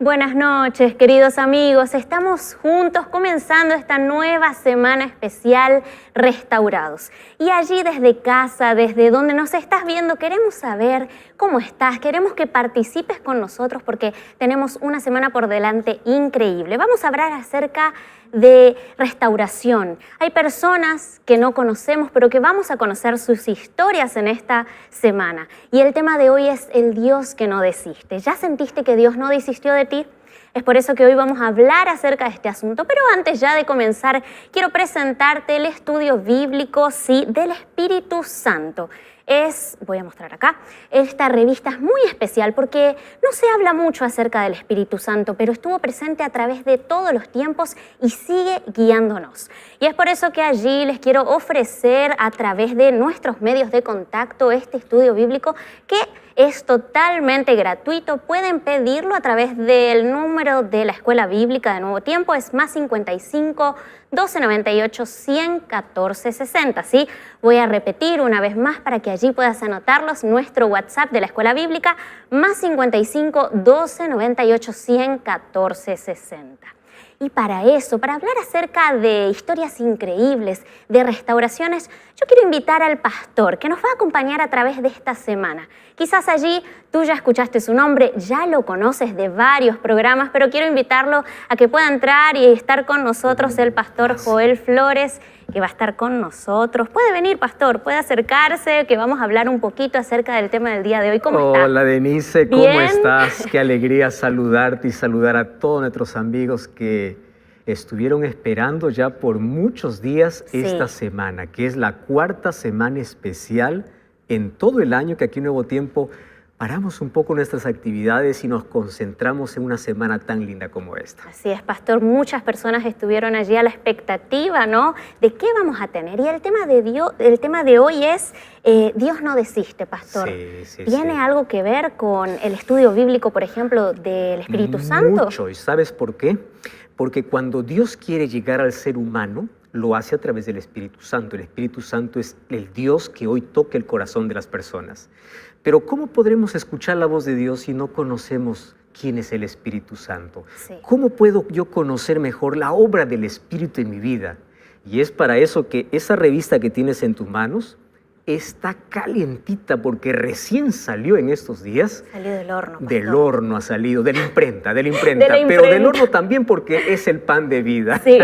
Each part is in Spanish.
Buenas noches, queridos amigos. Estamos juntos comenzando esta nueva semana especial Restaurados. Y allí desde casa, desde donde nos estás viendo, queremos saber cómo estás. Queremos que participes con nosotros porque tenemos una semana por delante increíble. Vamos a hablar acerca de restauración. Hay personas que no conocemos, pero que vamos a conocer sus historias en esta semana. Y el tema de hoy es el Dios que no desiste. ¿Ya sentiste que Dios no desistió de ti? Es por eso que hoy vamos a hablar acerca de este asunto. Pero antes ya de comenzar, quiero presentarte el estudio bíblico, sí, del Espíritu Santo. Voy a mostrar acá, esta revista es muy especial porque no se habla mucho acerca del Espíritu Santo, pero estuvo presente a través de todos los tiempos y sigue guiándonos. Y es por eso que allí les quiero ofrecer a través de nuestros medios de contacto este estudio bíblico que es totalmente gratuito. Pueden pedirlo a través del número de la Escuela Bíblica de Nuevo Tiempo, es +55 1298 114 60. ¿Sí? Voy a repetir una vez más para que allí puedas anotarlos. Nuestro WhatsApp de la Escuela Bíblica, +55 1298 114 60. Y para eso, para hablar acerca de historias increíbles, de restauraciones, yo quiero invitar al pastor que nos va a acompañar a través de esta semana. Quizás allí tú ya escuchaste su nombre, ya lo conoces de varios programas, pero quiero invitarlo a que pueda entrar y estar con nosotros el pastor Joel Flores, que va a estar con nosotros. Puede venir, pastor, puede acercarse, que vamos a hablar un poquito acerca del tema del día de hoy. ¿Cómo está? Hola, Denise, ¿cómo ¿Bien? estás? Qué alegría saludarte y saludar a todos nuestros amigos que estuvieron esperando ya por muchos días esta semana, que es la cuarta semana especial en todo el año que aquí en Nuevo Tiempo paramos un poco nuestras actividades y nos concentramos en una semana tan linda como esta. Así es, pastor. Muchas personas estuvieron allí a la expectativa, ¿no? De qué vamos a tener. Y el tema de hoy es Dios no desiste, pastor. Sí, ¿Tiene sí. algo que ver con el estudio bíblico, por ejemplo, del Espíritu Santo? Mucho. ¿Y sabes por qué? Porque cuando Dios quiere llegar al ser humano, lo hace a través del Espíritu Santo. El Espíritu Santo es el Dios que hoy toca el corazón de las personas. Pero ¿cómo podremos escuchar la voz de Dios si no conocemos quién es el Espíritu Santo? Sí. ¿Cómo puedo yo conocer mejor la obra del Espíritu en mi vida? Y es para eso que esa revista que tienes en tus manos está calientita porque recién salió en estos días. Salió del horno, pastor. Del horno ha salido, de la imprenta, De la pero del imprenta. horno también porque es el pan de vida. Sí.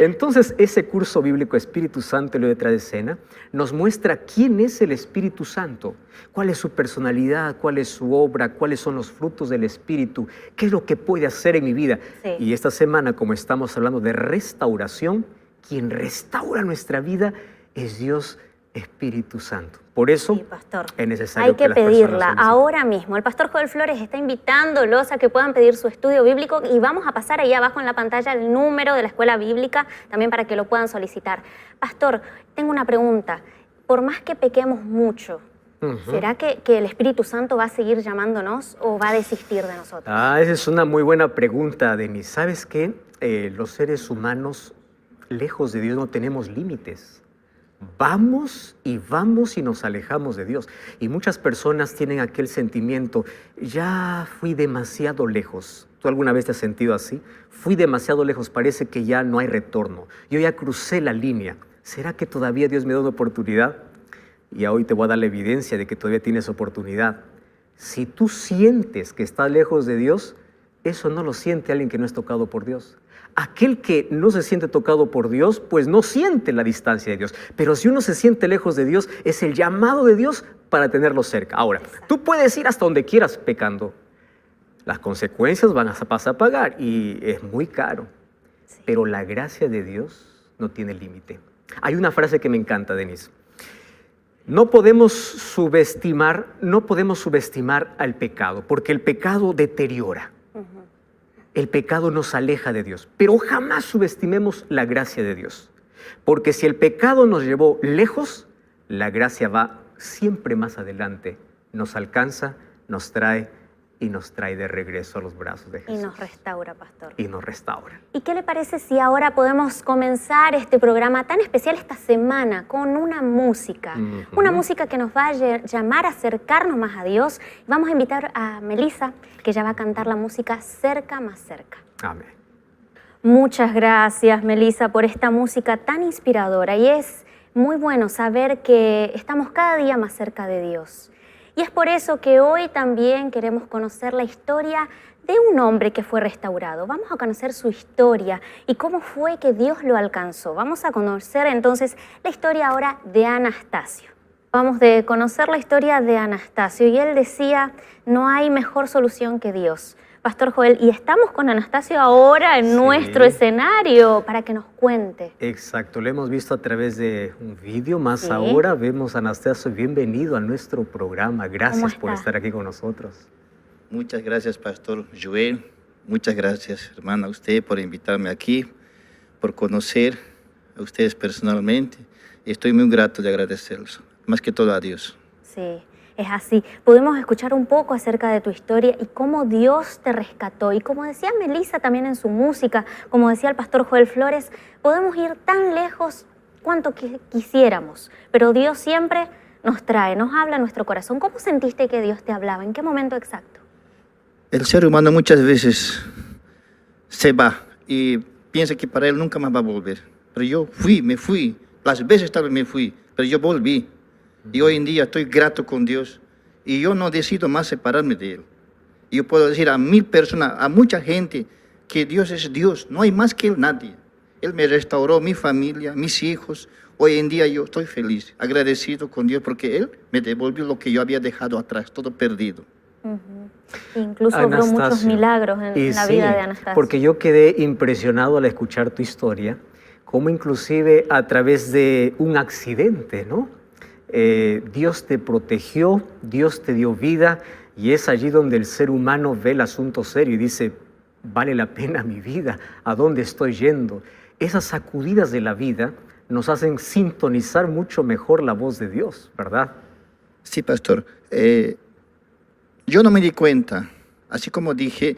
Entonces, ese curso bíblico Espíritu Santo y lo detrás de escena nos muestra quién es el Espíritu Santo, cuál es su personalidad, cuál es su obra, cuáles son los frutos del Espíritu, qué es lo que puede hacer en mi vida. Sí. Y esta semana, como estamos hablando de restauración, quien restaura nuestra vida es Dios Espíritu Santo. Por eso Sí, pastor. es necesario Hay que las personas pedirla soliciten. ahora mismo. El pastor Joel Flores está invitándolos a que puedan pedir su estudio bíblico y vamos a pasar ahí abajo en la pantalla el número de la Escuela Bíblica también para que lo puedan solicitar. Pastor, tengo una pregunta. Por más que pequemos mucho, ¿será que el Espíritu Santo va a seguir llamándonos o va a desistir de nosotros? Esa es una muy buena pregunta, Denise. ¿Sabes qué? Los seres humanos, lejos de Dios, no tenemos límites. Vamos y nos alejamos de Dios. Y muchas personas tienen aquel sentimiento, ya fui demasiado lejos. ¿Tú alguna vez te has sentido así? Fui demasiado lejos, parece que ya no hay retorno. Yo ya crucé la línea. ¿Será que todavía Dios me da una oportunidad? Y hoy te voy a dar la evidencia de que todavía tienes oportunidad. Si tú sientes que estás lejos de Dios, eso no lo siente alguien que no es tocado por Dios. Aquel que no se siente tocado por Dios, pues no siente la distancia de Dios. Pero si uno se siente lejos de Dios, es el llamado de Dios para tenerlo cerca. Ahora, tú puedes ir hasta donde quieras pecando. Las consecuencias vas a pagar y es muy caro. Sí. Pero la gracia de Dios no tiene límite. Hay una frase que me encanta, Denise. No podemos subestimar al pecado, porque el pecado deteriora. El pecado nos aleja de Dios, pero jamás subestimemos la gracia de Dios, porque si el pecado nos llevó lejos, la gracia va siempre más adelante, nos alcanza, nos trae y nos trae de regreso a los brazos de Jesús. Y nos restaura, pastor. Y nos restaura. ¿Y qué le parece si ahora podemos comenzar este programa tan especial esta semana con una música? Una música que nos va a llamar a acercarnos más a Dios. Vamos a invitar a Melissa, que ya va a cantar la música Cerca más cerca. Amén. Muchas gracias, Melissa, por esta música tan inspiradora. Y es muy bueno saber que estamos cada día más cerca de Dios. Y es por eso que hoy también queremos conocer la historia de un hombre que fue restaurado. Vamos a conocer su historia y cómo fue que Dios lo alcanzó. Vamos a conocer entonces la historia ahora de Anastasio. Vamos a conocer la historia de Anastasio y él decía, no hay mejor solución que Dios. Pastor Joel, y estamos con Anastasio ahora en nuestro escenario para que nos cuente. Exacto, lo hemos visto a través de un vídeo, más ahora vemos a Anastasio. Bienvenido a nuestro programa, gracias por estar aquí con nosotros. Muchas gracias, Pastor Joel, muchas gracias, hermana, a usted por invitarme aquí, por conocer a ustedes personalmente, y estoy muy grato de agradecerlos, más que todo a Dios. Sí. Es así. Podemos escuchar un poco acerca de tu historia y cómo Dios te rescató. Y como decía Melissa también en su música, como decía el pastor Joel Flores, podemos ir tan lejos cuanto quisiéramos, pero Dios siempre nos trae, nos habla a nuestro corazón. ¿Cómo sentiste que Dios te hablaba? ¿En qué momento exacto? El ser humano muchas veces se va y piensa que para él nunca más va a volver. Pero yo me fui, las veces tal vez me fui, pero yo volví. Y hoy en día estoy grato con Dios y yo no decido más separarme de Él. Yo puedo decir a 1000 personas, a mucha gente, que Dios es Dios, no hay más que Él, nadie. Él me restauró, mi familia, mis hijos. Hoy en día yo estoy feliz, agradecido con Dios porque Él me devolvió lo que yo había dejado atrás, todo perdido. Incluso hubo muchos milagros en la vida de Anastasio. Porque yo quedé impresionado al escuchar tu historia, como inclusive a través de un accidente, ¿no? Dios te protegió, Dios te dio vida, y es allí donde el ser humano ve el asunto serio y dice, vale la pena mi vida, ¿a dónde estoy yendo? Esas sacudidas de la vida nos hacen sintonizar mucho mejor la voz de Dios, ¿verdad? Sí, pastor. Yo no me di cuenta, así como dije,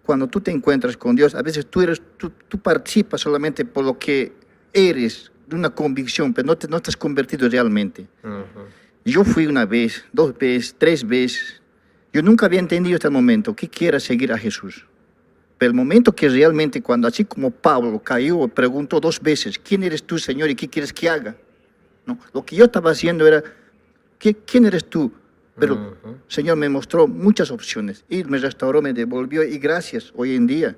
cuando tú te encuentras con Dios, a veces tú participas solamente por lo que eres, de una convicción, pero no te has convertido realmente. Yo fui una vez, 2 veces, 3 veces. Yo nunca había entendido hasta el momento que quiera seguir a Jesús. Pero el momento que realmente, cuando así como Pablo cayó, preguntó 2 veces, ¿quién eres tú, Señor, y qué quieres que haga? ¿No? Lo que yo estaba haciendo era, ¿quién eres tú? Pero el Señor me mostró muchas opciones. Y me restauró, me devolvió, y gracias, hoy en día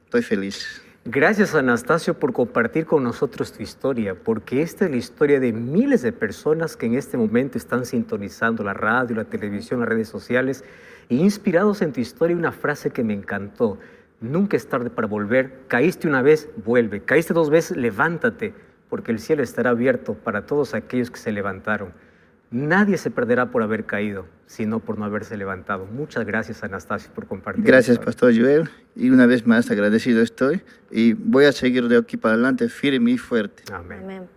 estoy feliz. Gracias, Anastasio, por compartir con nosotros tu historia, porque esta es la historia de miles de personas que en este momento están sintonizando la radio, la televisión, las redes sociales, e inspirados en tu historia. Una frase que me encantó: nunca es tarde para volver. Caíste una vez, vuelve. Caíste 2 veces, levántate, porque el cielo estará abierto para todos aquellos que se levantaron. Nadie se perderá por haber caído, sino por no haberse levantado. Muchas gracias, Anastasio, por compartir. Gracias, Pastor Joel. Y una vez más agradecido estoy. Y voy a seguir de aquí para adelante firme y fuerte. Amén. Amén.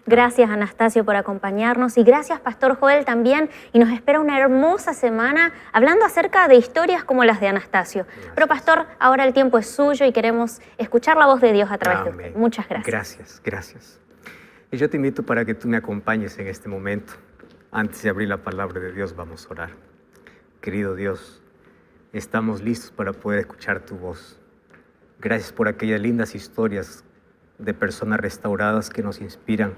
Gracias, Anastasio, por acompañarnos. Y gracias, Pastor Joel, también. Y nos espera una hermosa semana hablando acerca de historias como las de Anastasio. Pero, Pastor, ahora el tiempo es suyo y queremos escuchar la voz de Dios a través de usted. Muchas gracias. Gracias. Y yo te invito para que tú me acompañes en este momento. Antes de abrir la palabra de Dios, vamos a orar. Querido Dios, estamos listos para poder escuchar tu voz. Gracias por aquellas lindas historias de personas restauradas que nos inspiran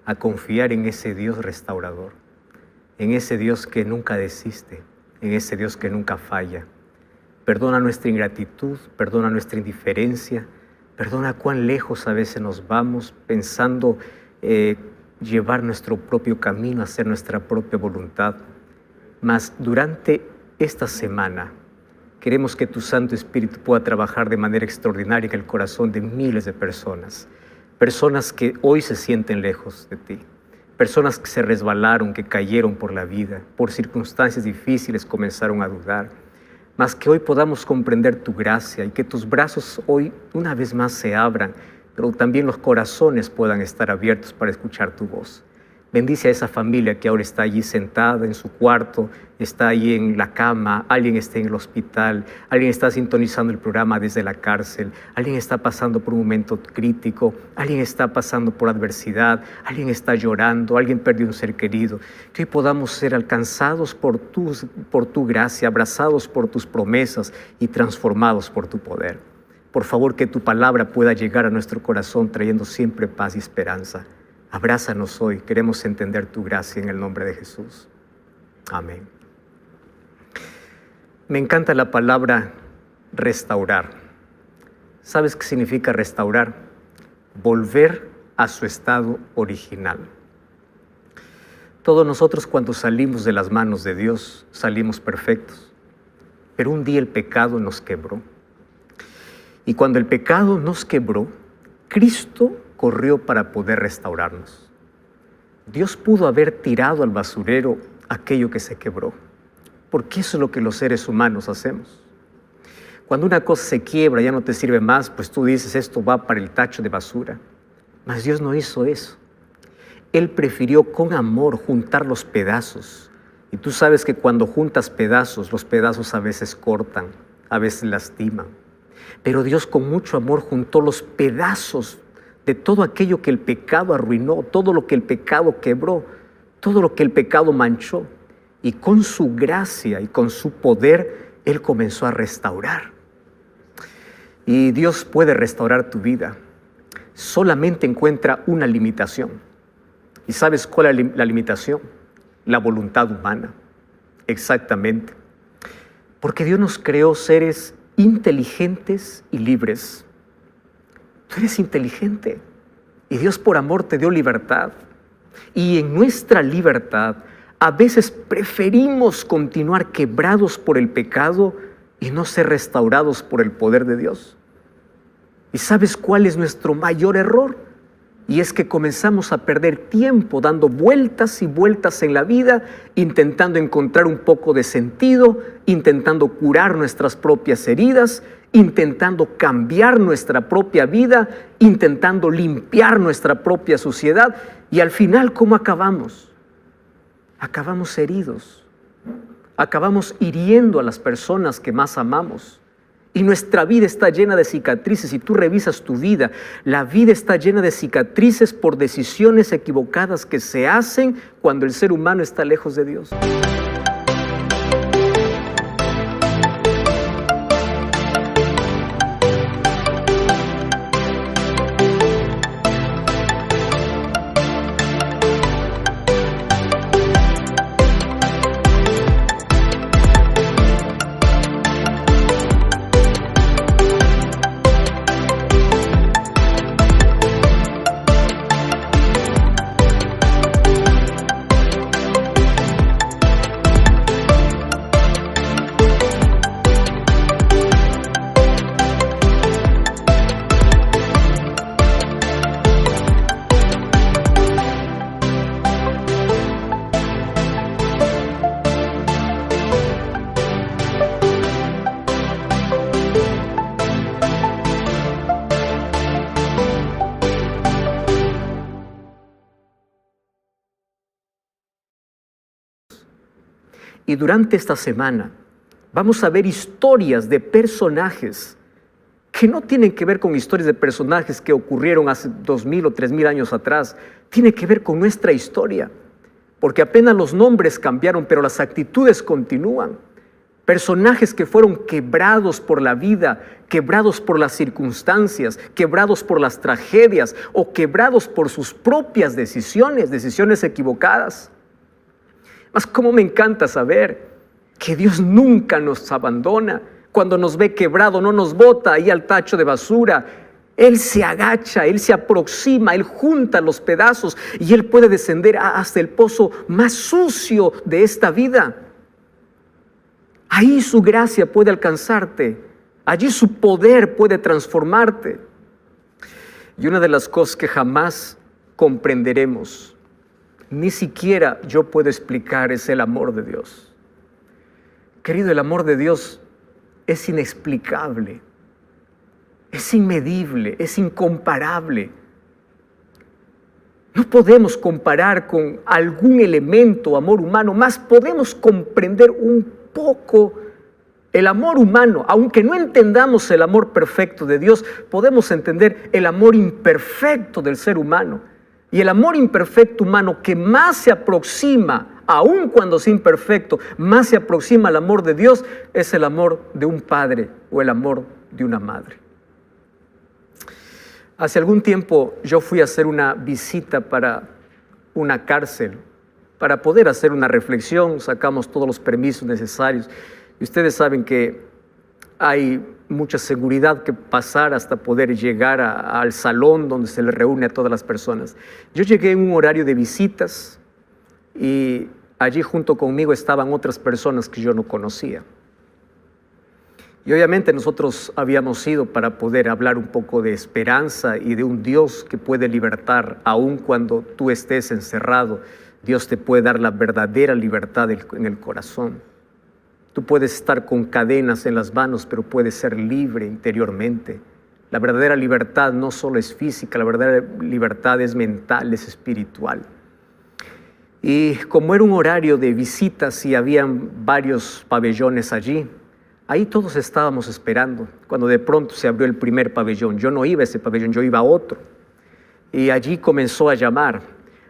a confiar en ese Dios restaurador, en ese Dios que nunca desiste, en ese Dios que nunca falla. Perdona nuestra ingratitud, perdona nuestra indiferencia, perdona cuán lejos a veces nos vamos pensando llevar nuestro propio camino, hacer nuestra propia voluntad. Mas durante esta semana queremos que tu Santo Espíritu pueda trabajar de manera extraordinaria en el corazón de miles de personas. Personas que hoy se sienten lejos de ti. Personas que se resbalaron, que cayeron por la vida, por circunstancias difíciles comenzaron a dudar. Mas que hoy podamos comprender tu gracia y que tus brazos hoy una vez más se abran, pero también los corazones puedan estar abiertos para escuchar tu voz. Bendice a esa familia que ahora está allí sentada en su cuarto, está allí en la cama, alguien está en el hospital, alguien está sintonizando el programa desde la cárcel, alguien está pasando por un momento crítico, alguien está pasando por adversidad, alguien está llorando, alguien perdió un ser querido. Que hoy podamos ser alcanzados por tu gracia, abrazados por tus promesas y transformados por tu poder. Por favor, que tu palabra pueda llegar a nuestro corazón trayendo siempre paz y esperanza. Abrázanos hoy, queremos entender tu gracia en el nombre de Jesús. Amén. Me encanta la palabra restaurar. ¿Sabes qué significa restaurar? Volver a su estado original. Todos nosotros cuando salimos de las manos de Dios salimos perfectos, pero un día el pecado nos quebró. Y cuando el pecado nos quebró, Cristo corrió para poder restaurarnos. Dios pudo haber tirado al basurero aquello que se quebró, porque eso es lo que los seres humanos hacemos. Cuando una cosa se quiebra, ya no te sirve más, pues tú dices, esto va para el tacho de basura. Mas Dios no hizo eso. Él prefirió con amor juntar los pedazos. Y tú sabes que cuando juntas pedazos, los pedazos a veces cortan, a veces lastiman. Pero Dios con mucho amor juntó los pedazos de todo aquello que el pecado arruinó, todo lo que el pecado quebró, todo lo que el pecado manchó. Y con su gracia y con su poder, Él comenzó a restaurar. Y Dios puede restaurar tu vida. Solamente encuentra una limitación. ¿Y sabes cuál es la limitación? La voluntad humana. Exactamente. Porque Dios nos creó seres inteligentes y libres. Tú eres inteligente y Dios por amor te dio libertad. Y en nuestra libertad a veces preferimos continuar quebrados por el pecado y no ser restaurados por el poder de Dios. ¿Y sabes cuál es nuestro mayor error? Y es que comenzamos a perder tiempo dando vueltas y vueltas en la vida, intentando encontrar un poco de sentido, intentando curar nuestras propias heridas, intentando cambiar nuestra propia vida, intentando limpiar nuestra propia suciedad. Y al final, ¿cómo acabamos? Acabamos heridos, acabamos hiriendo a las personas que más amamos. Y nuestra vida está llena de cicatrices. Si tú revisas tu vida, la vida está llena de cicatrices por decisiones equivocadas que se hacen cuando el ser humano está lejos de Dios. Y durante esta semana vamos a ver historias de personajes que no tienen que ver con historias de personajes que ocurrieron hace 2000 o 3000 años atrás. Tiene que ver con nuestra historia, porque apenas los nombres cambiaron, pero las actitudes continúan. Personajes que fueron quebrados por la vida, quebrados por las circunstancias, quebrados por las tragedias o quebrados por sus propias decisiones equivocadas. Mas cómo me encanta saber que Dios nunca nos abandona. Cuando nos ve quebrado, no nos bota ahí al tacho de basura. Él se agacha, Él se aproxima, Él junta los pedazos y Él puede descender hasta el pozo más sucio de esta vida. Ahí su gracia puede alcanzarte. Allí su poder puede transformarte. Y una de las cosas que jamás comprenderemos, ni siquiera yo puedo explicar, es el amor de Dios. Querido, el amor de Dios es inexplicable, es inmedible, es incomparable. No podemos comparar con algún elemento amor humano, más podemos comprender un poco el amor humano. Aunque no entendamos el amor perfecto de Dios, podemos entender el amor imperfecto del ser humano. Y el amor imperfecto humano que más se aproxima, aun cuando es imperfecto, más se aproxima al amor de Dios, es el amor de un padre o el amor de una madre. Hace algún tiempo yo fui a hacer una visita para una cárcel, para poder hacer una reflexión. Sacamos todos los permisos necesarios. Y ustedes saben que hay mucha seguridad que pasar hasta poder llegar al salón donde se le reúne a todas las personas. Yo llegué en un horario de visitas y allí junto conmigo estaban otras personas que yo no conocía. Y obviamente nosotros habíamos ido para poder hablar un poco de esperanza y de un Dios que puede libertar, aun cuando tú estés encerrado. Dios te puede dar la verdadera libertad en el corazón. Tú puedes estar con cadenas en las manos, pero puedes ser libre interiormente. La verdadera libertad no solo es física, la verdadera libertad es mental, es espiritual. Y como era un horario de visitas y habían varios pabellones allí, ahí todos estábamos esperando, cuando de pronto se abrió el primer pabellón. Yo no iba a ese pabellón, yo iba a otro. Y allí comenzó a llamar: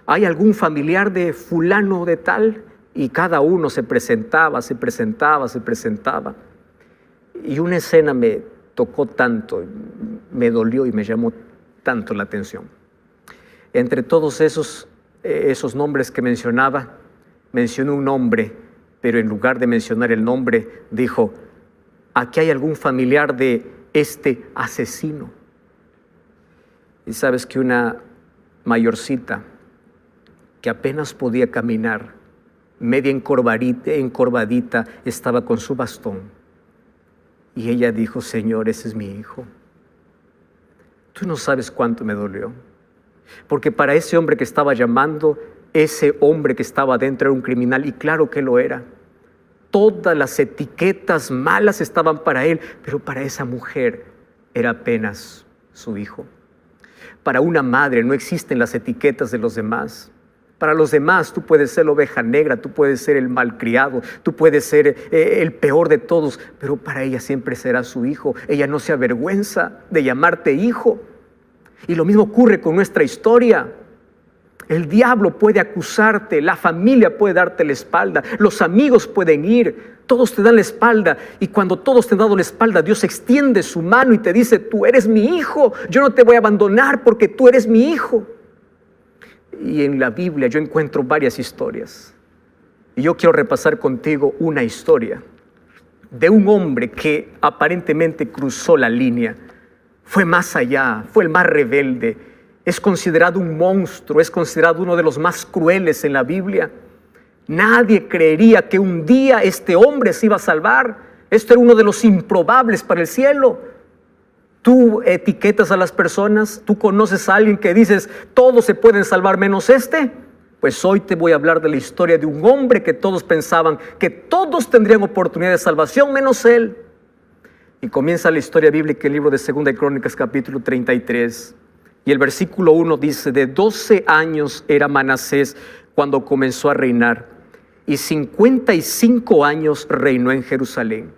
¿hay algún familiar de fulano de tal? Y cada uno se presentaba. Y una escena me tocó tanto, me dolió y me llamó tanto la atención. Entre todos esos nombres que mencionaba, mencionó un nombre, pero en lugar de mencionar el nombre, dijo: aquí hay algún familiar de este asesino. Y sabes que una mayorcita que apenas podía caminar, media encorvadita, estaba con su bastón. Y ella dijo: Señor, ese es mi hijo. Tú no sabes cuánto me dolió. Porque para ese hombre que estaba llamando, ese hombre que estaba dentro era un criminal, y claro que lo era. Todas las etiquetas malas estaban para él, pero para esa mujer era apenas su hijo. Para una madre no existen las etiquetas de los demás. Para los demás tú puedes ser la oveja negra, tú puedes ser el malcriado, tú puedes ser el peor de todos, pero para ella siempre será su hijo. Ella no se avergüenza de llamarte hijo. Y lo mismo ocurre con nuestra historia. El diablo puede acusarte, la familia puede darte la espalda, los amigos pueden ir, todos te dan la espalda. Y cuando todos te han dado la espalda, Dios extiende su mano y te dice: tú eres mi hijo, yo no te voy a abandonar porque tú eres mi hijo. Y en la Biblia yo encuentro varias historias. Y yo quiero repasar contigo una historia de un hombre que aparentemente cruzó la línea. Fue más allá, fue el más rebelde. Es considerado un monstruo, es considerado uno de los más crueles en la Biblia. Nadie creería que un día este hombre se iba a salvar. Esto era uno de los improbables para el cielo. Tú etiquetas a las personas, tú conoces a alguien que dices: todos se pueden salvar menos este. Pues hoy te voy a hablar de la historia de un hombre que todos pensaban que todos tendrían oportunidad de salvación menos él. Y comienza la historia bíblica en el libro de 2 de Crónicas, capítulo 33. Y el versículo 1 dice: de 12 años era Manasés cuando comenzó a reinar, y 55 años reinó en Jerusalén.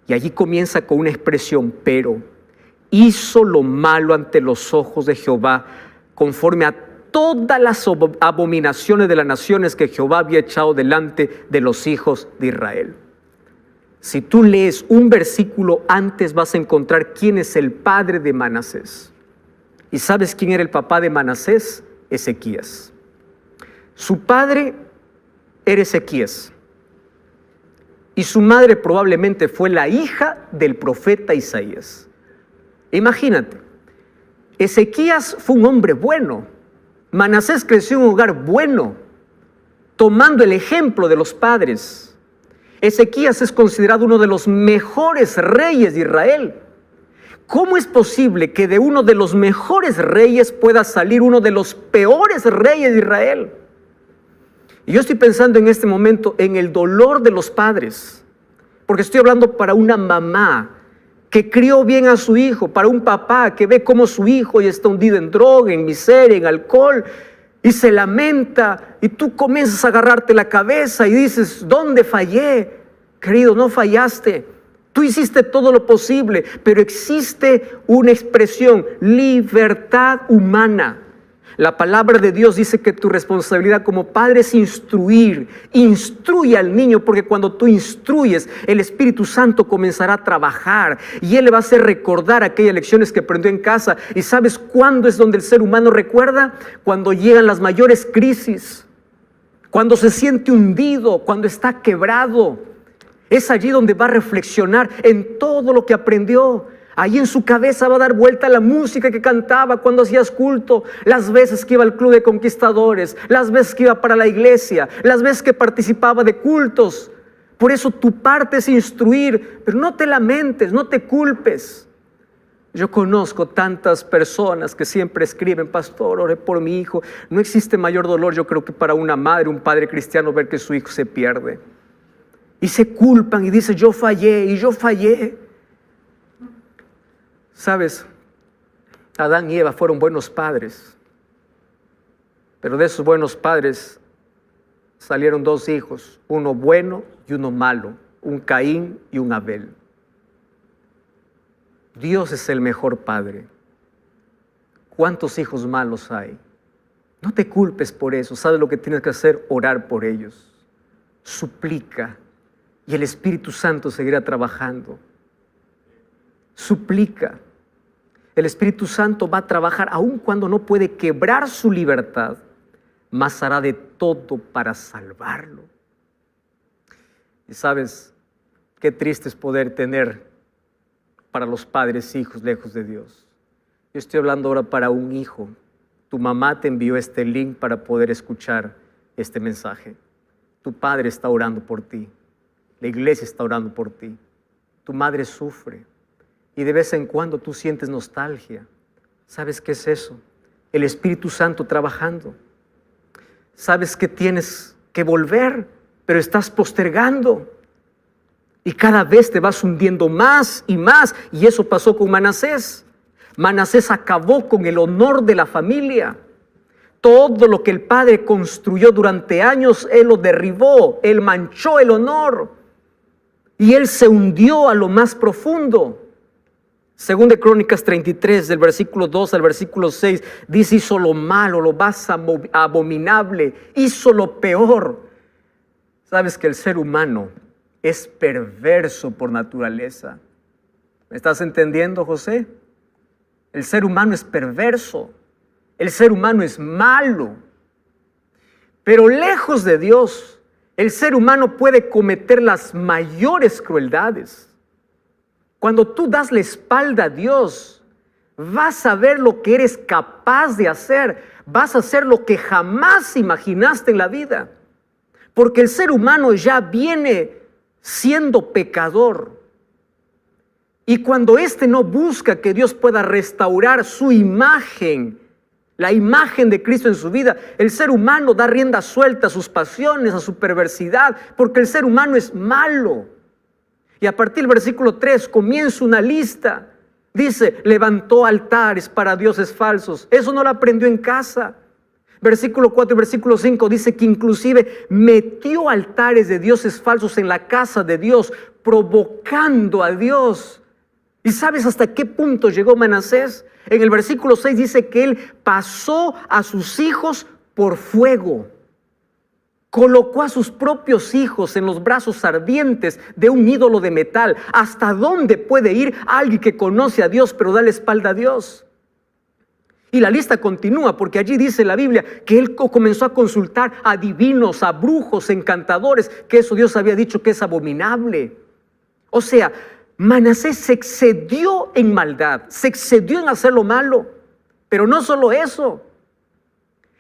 Y allí comienza con una expresión: pero hizo lo malo ante los ojos de Jehová, conforme a todas las abominaciones de las naciones que Jehová había echado delante de los hijos de Israel. Si tú lees un versículo antes, vas a encontrar quién es el padre de Manasés. ¿Y sabes quién era el papá de Manasés? Ezequías. Su padre era Ezequías. Y su madre probablemente fue la hija del profeta Isaías. Imagínate, Ezequías fue un hombre bueno. Manasés creció en un hogar bueno, tomando el ejemplo de los padres. Ezequías es considerado uno de los mejores reyes de Israel. ¿Cómo es posible que de uno de los mejores reyes pueda salir uno de los peores reyes de Israel? Y yo estoy pensando en este momento en el dolor de los padres, porque estoy hablando para una mamá que crió bien a su hijo, para un papá que ve cómo su hijo ya está hundido en droga, en miseria, en alcohol. y se lamenta y tú comienzas a agarrarte la cabeza y dices, ¿dónde fallé? Querido, no fallaste. Tú hiciste todo lo posible, pero existe una expresión, libertad humana. La palabra de Dios dice que tu responsabilidad como padre es instruir. Instruye al niño, porque cuando tú instruyes, el Espíritu Santo comenzará a trabajar y Él le va a hacer recordar aquellas lecciones que aprendió en casa. ¿Y sabes cuándo es donde el ser humano recuerda? Cuando llegan las mayores crisis, cuando se siente hundido, cuando está quebrado. Es allí donde va a reflexionar en todo lo que aprendió. Ahí en su cabeza va a dar vuelta la música que cantaba cuando hacías culto, las veces que iba al club de conquistadores, las veces que iba para la iglesia, las veces que participaba de cultos. Por eso tu parte es instruir, pero no te lamentes, no te culpes. Yo conozco tantas personas que siempre escriben, pastor, ore por mi hijo. No existe mayor dolor, yo creo, que para una madre, un padre cristiano, ver que su hijo se pierde. Y se culpan y dicen, yo fallé y yo fallé. ¿Sabes? Adán y Eva fueron buenos padres, pero de esos buenos padres salieron dos hijos, uno bueno y uno malo, un Caín y un Abel. Dios es el mejor padre. ¿Cuántos hijos malos hay? No te culpes por eso. ¿Sabes lo que tienes que hacer? Orar por ellos. Suplica y el Espíritu Santo seguirá trabajando. Suplica. El Espíritu Santo va a trabajar aun cuando no puede quebrar su libertad, mas hará de todo para salvarlo. Y sabes, qué triste es poder tener para los padres hijos lejos de Dios. Yo estoy hablando ahora para un hijo. Tu mamá te envió este link para poder escuchar este mensaje. Tu padre está orando por ti. La iglesia está orando por ti. Tu madre sufre. Y de vez en cuando tú sientes nostalgia. ¿Sabes qué es eso? El Espíritu Santo trabajando. Sabes que tienes que volver, pero estás postergando. Y cada vez te vas hundiendo más y más. Y eso pasó con Manasés. Manasés acabó con el honor de la familia. Todo lo que el padre construyó durante años, él lo derribó. Él manchó el honor. Y él se hundió a lo más profundo. Según de Crónicas 33, del versículo 2 al versículo 6, dice, hizo lo malo, lo más abominable, hizo lo peor. Sabes que el ser humano es perverso por naturaleza. ¿Me estás entendiendo, José? El ser humano es perverso. El ser humano es malo. Pero lejos de Dios, el ser humano puede cometer las mayores crueldades. Cuando tú das la espalda a Dios, vas a ver lo que eres capaz de hacer. Vas a hacer lo que jamás imaginaste en la vida. Porque el ser humano ya viene siendo pecador. Y cuando éste no busca que Dios pueda restaurar su imagen, la imagen de Cristo en su vida, el ser humano da rienda suelta a sus pasiones, a su perversidad, porque el ser humano es malo. Y a partir del versículo 3 comienza una lista. Dice, levantó altares para dioses falsos. Eso no lo aprendió en casa. Versículo 4 y versículo 5 dice que inclusive metió altares de dioses falsos en la casa de Dios, provocando a Dios. ¿Y sabes hasta qué punto llegó Manasés? En el versículo 6 dice que él pasó a sus hijos por fuego. Colocó a sus propios hijos en los brazos ardientes de un ídolo de metal. ¿Hasta dónde puede ir alguien que conoce a Dios pero da la espalda a Dios? Y la lista continúa, porque allí dice la Biblia que él comenzó a consultar a divinos, a brujos, encantadores, que eso Dios había dicho que es abominable. O sea, Manasés se excedió en maldad, se excedió en hacer lo malo. Pero no solo eso,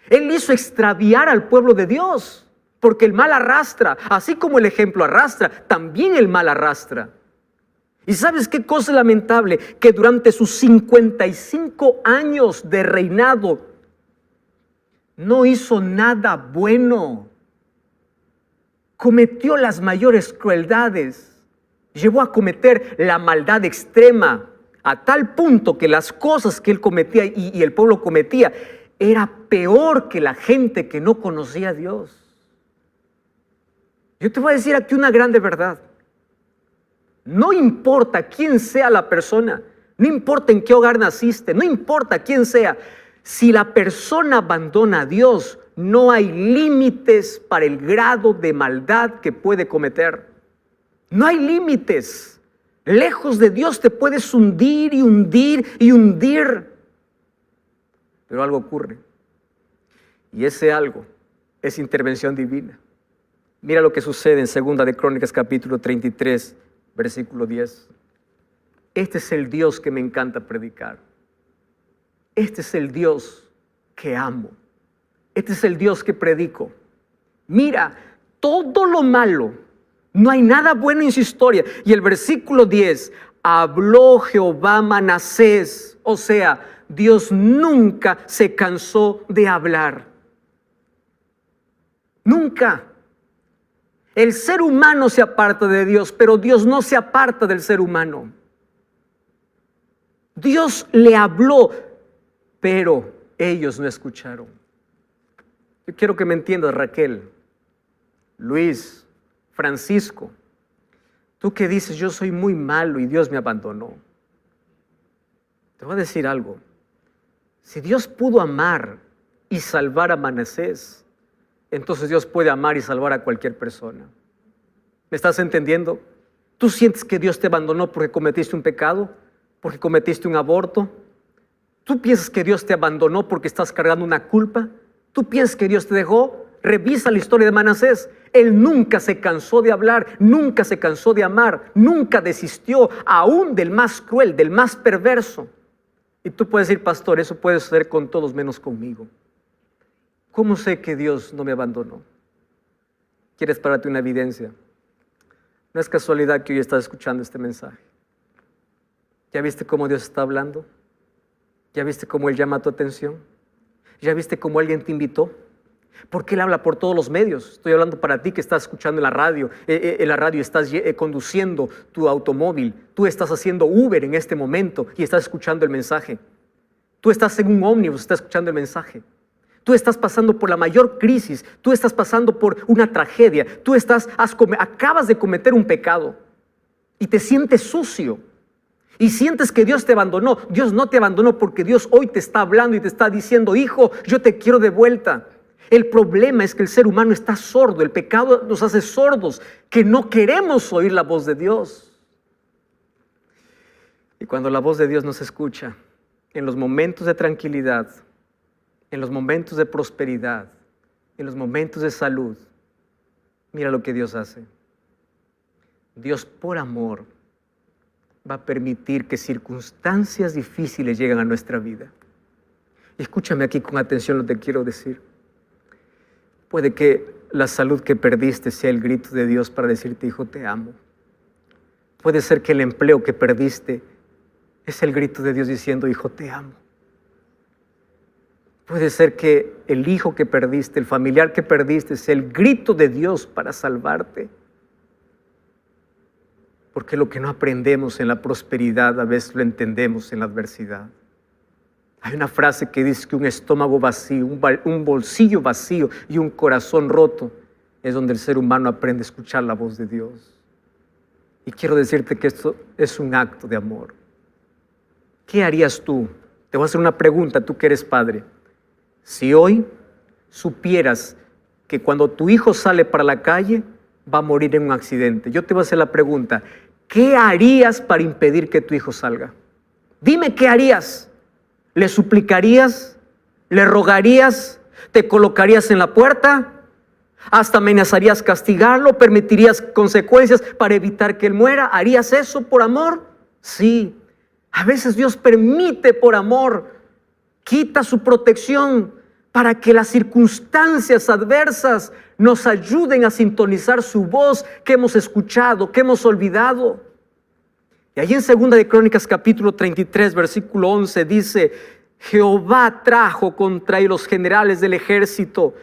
él hizo extraviar al pueblo de Dios. Porque el mal arrastra, así como el ejemplo arrastra, también el mal arrastra. ¿Y sabes qué cosa lamentable? Que durante sus 55 años de reinado no hizo nada bueno. Cometió las mayores crueldades. Llevó a cometer la maldad extrema a tal punto que las cosas que él cometía y el pueblo cometía era peor que la gente que no conocía a Dios. Yo te voy a decir aquí una grande verdad. No importa quién sea la persona, no importa en qué hogar naciste, no importa quién sea, si la persona abandona a Dios, no hay límites para el grado de maldad que puede cometer. No hay límites. Lejos de Dios te puedes hundir y hundir y hundir. Pero algo ocurre. Y ese algo es intervención divina. Mira lo que sucede en 2 de Crónicas capítulo 33, versículo 10. Este es el Dios que me encanta predicar. Este es el Dios que amo. Este es el Dios que predico. Mira, todo lo malo, no hay nada bueno en su historia. Y el versículo 10, habló Jehová a Manasés. O sea, Dios nunca se cansó de hablar. Nunca. El ser humano se aparta de Dios, pero Dios no se aparta del ser humano. Dios le habló, pero ellos no escucharon. Yo quiero que me entiendas, Raquel, Luis, Francisco. Tú que dices, yo soy muy malo y Dios me abandonó. Te voy a decir algo. Si Dios pudo amar y salvar a Manasés, entonces Dios puede amar y salvar a cualquier persona. ¿Me estás entendiendo? ¿Tú sientes que Dios te abandonó porque cometiste un pecado? ¿Porque cometiste un aborto? ¿Tú piensas que Dios te abandonó porque estás cargando una culpa? ¿Tú piensas que Dios te dejó? Revisa la historia de Manasés. Él nunca se cansó de hablar, nunca se cansó de amar, nunca desistió, aún del más cruel, del más perverso. Y tú puedes decir, pastor, eso puede suceder con todos menos conmigo. ¿Cómo sé que Dios no me abandonó? ¿Quieres pararte una evidencia? No es casualidad que hoy estás escuchando este mensaje. ¿Ya viste cómo Dios está hablando? ¿Ya viste cómo Él llama tu atención? ¿Ya viste cómo alguien te invitó? Porque Él habla por todos los medios. Estoy hablando para ti que estás escuchando en la radio. En la radio estás conduciendo tu automóvil. Tú estás haciendo Uber en este momento y estás escuchando el mensaje. Tú estás en un ómnibus, estás escuchando el mensaje. Tú estás pasando por la mayor crisis. Tú estás pasando por una tragedia. Tú acabas de cometer un pecado y te sientes sucio. Y sientes que Dios te abandonó. Dios no te abandonó porque Dios hoy te está hablando y te está diciendo, hijo, yo te quiero de vuelta. El problema es que el ser humano está sordo. El pecado nos hace sordos, que no queremos oír la voz de Dios. Y cuando la voz de Dios nos escucha, en los momentos de tranquilidad, en los momentos de prosperidad, en los momentos de salud, mira lo que Dios hace. Dios, por amor, va a permitir que circunstancias difíciles lleguen a nuestra vida. Y escúchame aquí con atención lo que te quiero decir. Puede que la salud que perdiste sea el grito de Dios para decirte, hijo, te amo. Puede ser que el empleo que perdiste es el grito de Dios diciendo, hijo, te amo. Puede ser que el hijo que perdiste, el familiar que perdiste, sea el grito de Dios para salvarte. Porque lo que no aprendemos en la prosperidad, a veces lo entendemos en la adversidad. Hay una frase que dice que un estómago vacío, un bolsillo vacío y un corazón roto es donde el ser humano aprende a escuchar la voz de Dios. Y quiero decirte que esto es un acto de amor. ¿Qué harías tú? Te voy a hacer una pregunta, tú que eres padre. Si hoy supieras que cuando tu hijo sale para la calle va a morir en un accidente, yo te voy a hacer la pregunta, ¿qué harías para impedir que tu hijo salga? Dime qué harías. ¿Le suplicarías? ¿Le rogarías? ¿Te colocarías en la puerta? ¿Hasta amenazarías castigarlo? ¿Permitirías consecuencias para evitar que él muera? ¿Harías eso por amor? Sí. A veces Dios permite por amor, quita su protección para que las circunstancias adversas nos ayuden a sintonizar su voz que hemos escuchado, que hemos olvidado. Y ahí en 2 de Crónicas capítulo 33 versículo 11 dice, Jehová trajo contra los generales del ejército.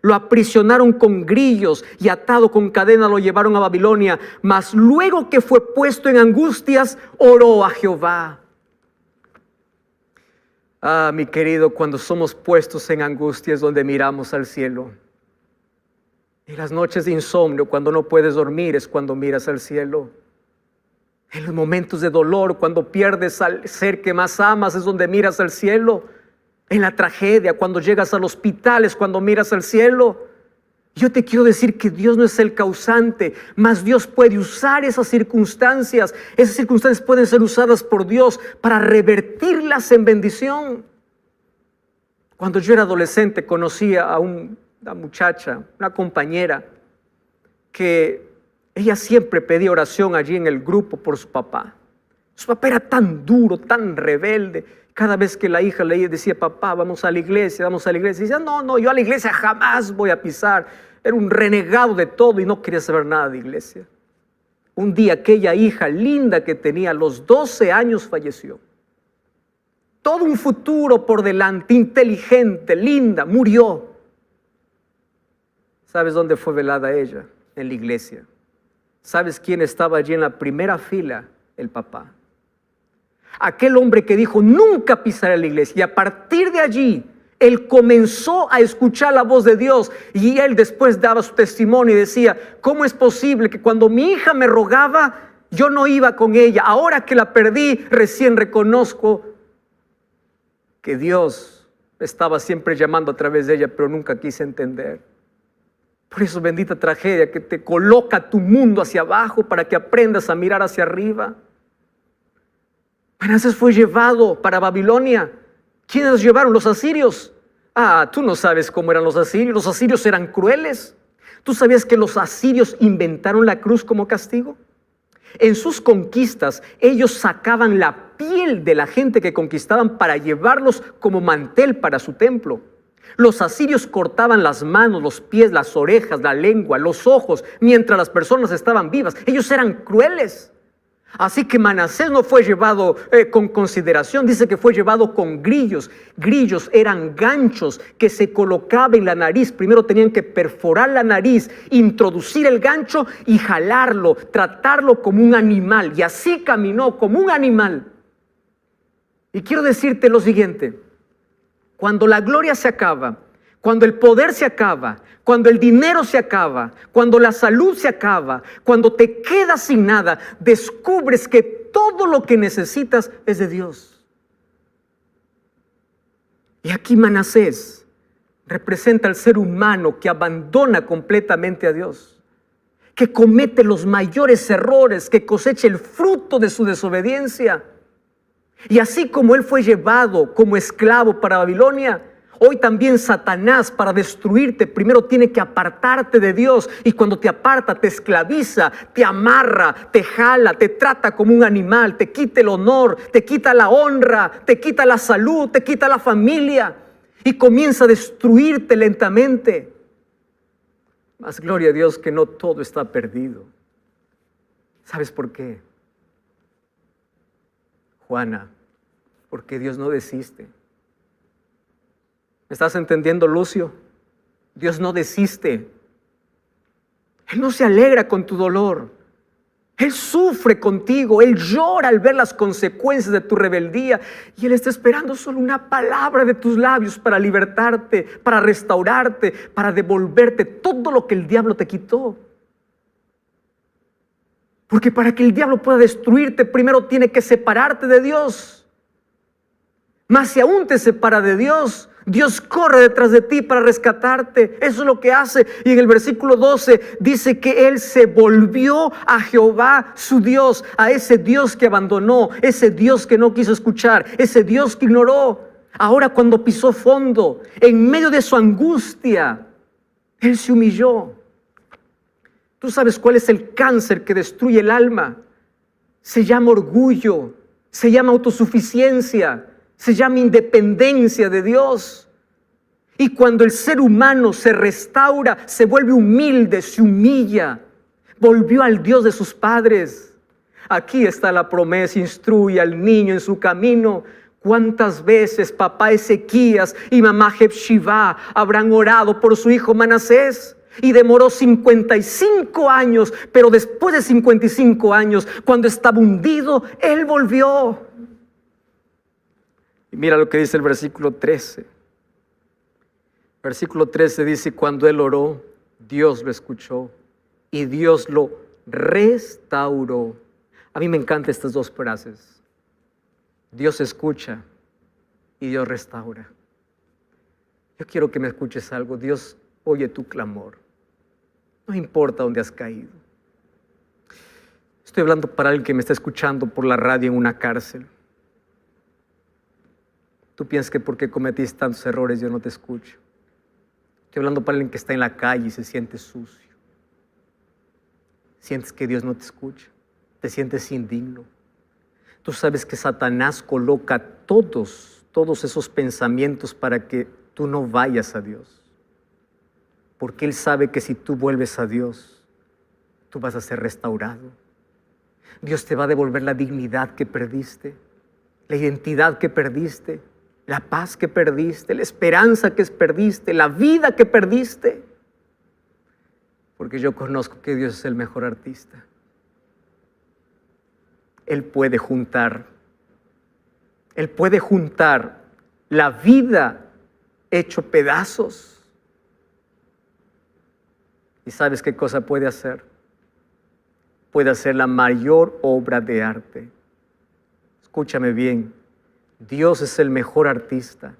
Lo aprisionaron con grillos y atado con cadenas lo llevaron a Babilonia. Mas luego que fue puesto en angustias, oró a Jehová. Ah, mi querido, cuando somos puestos en angustia es donde miramos al cielo. Y las noches de insomnio, cuando no puedes dormir, es cuando miras al cielo. En los momentos de dolor, cuando pierdes al ser que más amas, es donde miras al cielo. En la tragedia, cuando llegas al hospital, es cuando miras al cielo. Yo te quiero decir que Dios no es el causante, mas Dios puede usar esas circunstancias. Esas circunstancias pueden ser usadas por Dios para revertirlas en bendición. Cuando yo era adolescente, conocí a una muchacha, una compañera, que ella siempre pedía oración allí en el grupo por su papá. Su papá era tan duro, tan rebelde. Cada vez que la hija le decía, papá, vamos a la iglesia, vamos a la iglesia. Y decía, no, yo a la iglesia jamás voy a pisar. Era un renegado de todo y no quería saber nada de iglesia. Un día aquella hija linda que tenía a los 12 años falleció. Todo un futuro por delante, inteligente, linda, murió. ¿Sabes dónde fue velada ella? En la iglesia. ¿Sabes quién estaba allí en la primera fila? El papá. Aquel hombre que dijo, nunca pisaré la iglesia. Y a partir de allí, él comenzó a escuchar la voz de Dios. Y él después daba su testimonio y decía, ¿cómo es posible que cuando mi hija me rogaba, yo no iba con ella? Ahora que la perdí, recién reconozco que Dios estaba siempre llamando a través de ella, pero nunca quise entender. Por eso, bendita tragedia que te coloca tu mundo hacia abajo para que aprendas a mirar hacia arriba. Manasés fue llevado para Babilonia. ¿Quiénes los llevaron? Los asirios. Ah, tú no sabes cómo eran los asirios. Los asirios eran crueles. ¿Tú sabías que los asirios inventaron la cruz como castigo? En sus conquistas, ellos sacaban la piel de la gente que conquistaban para llevarlos como mantel para su templo. Los asirios cortaban las manos, los pies, las orejas, la lengua, los ojos, mientras las personas estaban vivas. Ellos eran crueles. Así que Manasés no fue llevado con consideración, dice que fue llevado con grillos. Grillos eran ganchos que se colocaban en la nariz. Primero tenían que perforar la nariz, introducir el gancho y jalarlo, tratarlo como un animal. Y así caminó como un animal. Y quiero decirte lo siguiente. Cuando la gloria se acaba, cuando el poder se acaba, cuando el dinero se acaba, cuando la salud se acaba, cuando te quedas sin nada, descubres que todo lo que necesitas es de Dios. Y aquí Manasés representa al ser humano que abandona completamente a Dios, que comete los mayores errores, que cosecha el fruto de su desobediencia. Y así como él fue llevado como esclavo para Babilonia, hoy también Satanás, para destruirte, primero tiene que apartarte de Dios. Y cuando te aparta, te esclaviza, te amarra, te jala, te trata como un animal, te quita el honor, te quita la honra, te quita la salud, te quita la familia. Y comienza a destruirte lentamente. Mas gloria a Dios que no todo está perdido. ¿Sabes por qué? Juana, porque Dios no desiste. ¿Me estás entendiendo, Lucio? Dios no desiste. Él no se alegra con tu dolor. Él sufre contigo. Él llora al ver las consecuencias de tu rebeldía. Y Él está esperando solo una palabra de tus labios para libertarte, para restaurarte, para devolverte todo lo que el diablo te quitó. Porque para que el diablo pueda destruirte, primero tiene que separarte de Dios. Mas si aún te separa de Dios, Dios corre detrás de ti para rescatarte. Eso es lo que hace. Y en el versículo 12 dice que Él se volvió a Jehová su Dios, a ese Dios que abandonó, ese Dios que no quiso escuchar, ese Dios que ignoró. Ahora cuando pisó fondo, en medio de su angustia, Él se humilló. ¿Tú sabes cuál es el cáncer que destruye el alma? Se llama orgullo, se llama autosuficiencia, se llama independencia de Dios. Y cuando el ser humano se restaura, se vuelve humilde, se humilla, volvió al Dios de sus padres. Aquí está la promesa: instruye al niño en su camino. ¿Cuántas veces papá Ezequías y mamá Jepshibá habrán orado por su hijo Manasés? Y demoró 55 años, pero después de 55 años, cuando estaba hundido, él volvió. Y mira lo que dice el versículo 13. Versículo 13 dice, cuando él oró, Dios lo escuchó y Dios lo restauró. A mí me encantan estas dos frases. Dios escucha y Dios restaura. Yo quiero que me escuches algo. Dios oye tu clamor. No importa dónde has caído. Estoy hablando para alguien que me está escuchando por la radio en una cárcel. Tú piensas que porque cometiste tantos errores yo no te escucho. Estoy hablando para alguien que está en la calle y se siente sucio. Sientes que Dios no te escucha. Te sientes indigno. Tú sabes que Satanás coloca todos esos pensamientos para que tú no vayas a Dios. Porque Él sabe que si tú vuelves a Dios, tú vas a ser restaurado. Dios te va a devolver la dignidad que perdiste, la identidad que perdiste, la paz que perdiste, la esperanza que perdiste, la vida que perdiste. Porque yo conozco que Dios es el mejor artista. Él puede juntar la vida hecho pedazos. ¿Y sabes qué cosa puede hacer? Puede hacer la mayor obra de arte. Escúchame bien, Dios es el mejor artista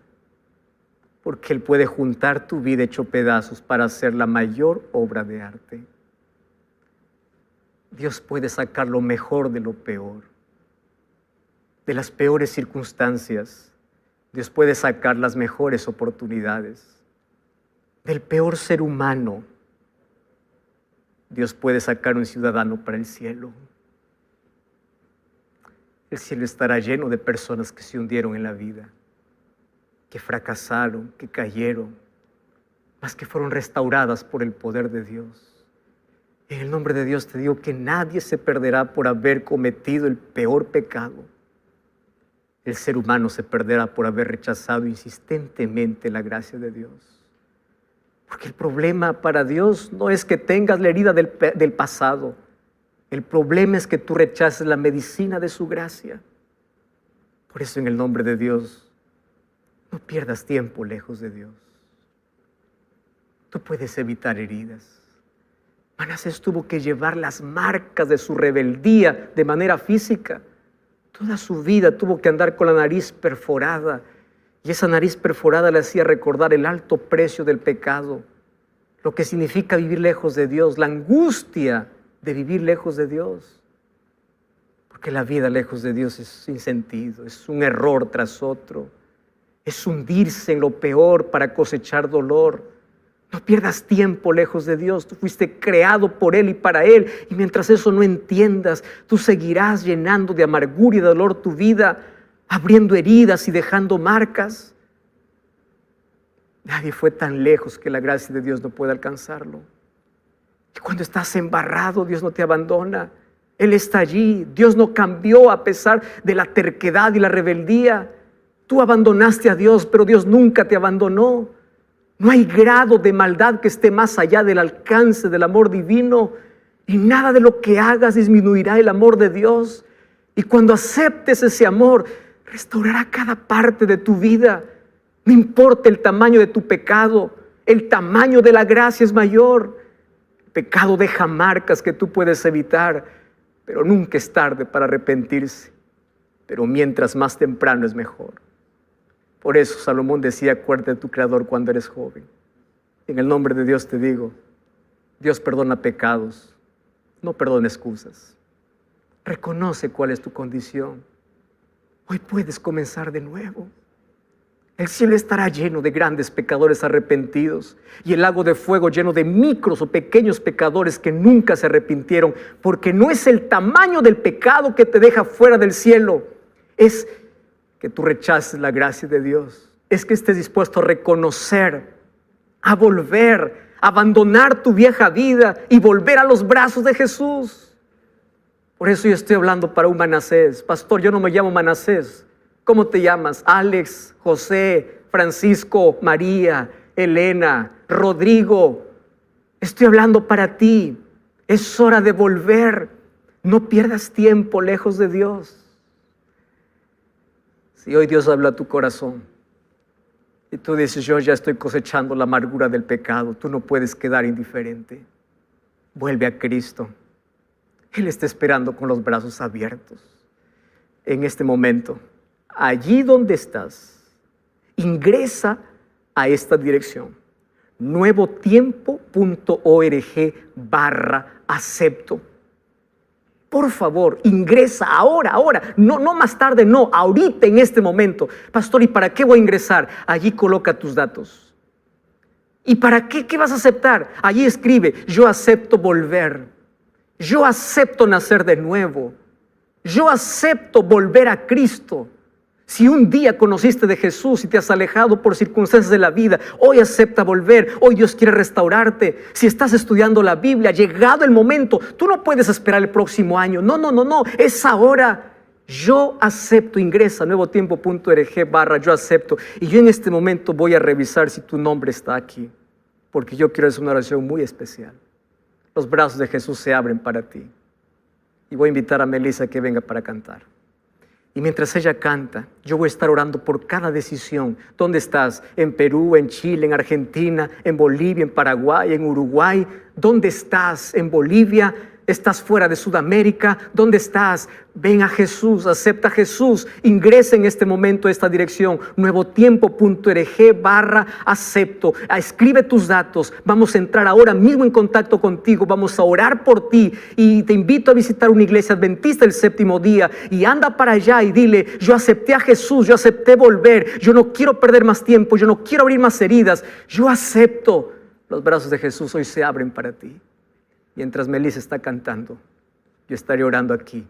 porque Él puede juntar tu vida hecho pedazos para hacer la mayor obra de arte. Dios puede sacar lo mejor de lo peor, de las peores circunstancias. Dios puede sacar las mejores oportunidades. Del peor ser humano, Dios puede sacar un ciudadano para el cielo. El cielo estará lleno de personas que se hundieron en la vida, que fracasaron, que cayeron, mas que fueron restauradas por el poder de Dios. En el nombre de Dios te digo que nadie se perderá por haber cometido el peor pecado. El ser humano se perderá por haber rechazado insistentemente la gracia de Dios. Porque el problema para Dios no es que tengas la herida del pasado. El problema es que tú rechaces la medicina de su gracia. Por eso en el nombre de Dios, no pierdas tiempo lejos de Dios. Tú puedes evitar heridas. Manasés tuvo que llevar las marcas de su rebeldía de manera física. Toda su vida tuvo que andar con la nariz perforada. Y esa nariz perforada le hacía recordar el alto precio del pecado, lo que significa vivir lejos de Dios, la angustia de vivir lejos de Dios. Porque la vida lejos de Dios es sin sentido, es un error tras otro, es hundirse en lo peor para cosechar dolor. No pierdas tiempo lejos de Dios, tú fuiste creado por Él y para Él, y mientras eso no entiendas, tú seguirás llenando de amargura y de dolor tu vida, abriendo heridas y dejando marcas. Nadie fue tan lejos que la gracia de Dios no pueda alcanzarlo. Y cuando estás embarrado, Dios no te abandona. Él está allí. Dios no cambió a pesar de la terquedad y la rebeldía. Tú abandonaste a Dios, pero Dios nunca te abandonó. No hay grado de maldad que esté más allá del alcance del amor divino. Y nada de lo que hagas disminuirá el amor de Dios. Y cuando aceptes ese amor, restaurará cada parte de tu vida. No importa el tamaño de tu pecado, el tamaño de la gracia es mayor. El pecado deja marcas que tú puedes evitar, pero nunca es tarde para arrepentirse. Pero mientras más temprano es mejor. Por eso Salomón decía, acuérdate de tu Creador cuando eres joven. En el nombre de Dios te digo, Dios perdona pecados, no perdona excusas. Reconoce cuál es tu condición. Hoy puedes comenzar de nuevo. El cielo estará lleno de grandes pecadores arrepentidos y el lago de fuego lleno de micros o pequeños pecadores que nunca se arrepintieron, porque no es el tamaño del pecado que te deja fuera del cielo, es que tú rechaces la gracia de Dios, es que estés dispuesto a reconocer, a volver, a abandonar tu vieja vida y volver a los brazos de Jesús. Por eso yo estoy hablando para un Manasés. Pastor, yo no me llamo Manasés. ¿Cómo te llamas? Alex, José, Francisco, María, Elena, Rodrigo. Estoy hablando para ti. Es hora de volver. No pierdas tiempo lejos de Dios. Si hoy Dios habla a tu corazón y tú dices, yo ya estoy cosechando la amargura del pecado, tú no puedes quedar indiferente. Vuelve a Cristo. Él está esperando con los brazos abiertos. En este momento, allí donde estás, ingresa a esta dirección. nuevotiempo.org/acepto. Por favor, ingresa ahora, no más tarde, no, ahorita en este momento. Pastor, ¿y para qué voy a ingresar? Allí coloca tus datos. ¿Y para qué? ¿Qué vas a aceptar? Allí escribe, yo acepto volver. Yo acepto nacer de nuevo. Yo acepto volver a Cristo. Si un día conociste de Jesús y te has alejado por circunstancias de la vida, hoy acepta volver, hoy Dios quiere restaurarte. Si estás estudiando la Biblia, llegado el momento, tú no puedes esperar el próximo año. No, es ahora. Yo acepto, ingresa a nuevotiempo.org/yo acepto. Y yo en este momento voy a revisar si tu nombre está aquí, porque yo quiero hacer una oración muy especial. Los brazos de Jesús se abren para ti. Y voy a invitar a Melissa que venga para cantar. Y mientras ella canta, yo voy a estar orando por cada decisión. ¿Dónde estás? ¿En Perú, en Chile, en Argentina, en Bolivia, en Paraguay, en Uruguay? ¿Dónde estás? ¿En Bolivia? ¿Estás fuera de Sudamérica? ¿Dónde estás? Ven a Jesús, acepta a Jesús. Ingresa en este momento a esta dirección, nuevotiempo.org/acepto. Escribe tus datos. Vamos a entrar ahora mismo en contacto contigo. Vamos a orar por ti. Y te invito a visitar una iglesia adventista el séptimo día. Y anda para allá y dile, yo acepté a Jesús, yo acepté volver. Yo no quiero perder más tiempo, yo no quiero abrir más heridas. Yo acepto. Los brazos de Jesús hoy se abren para ti. Mientras Melissa está cantando, yo estaré orando aquí.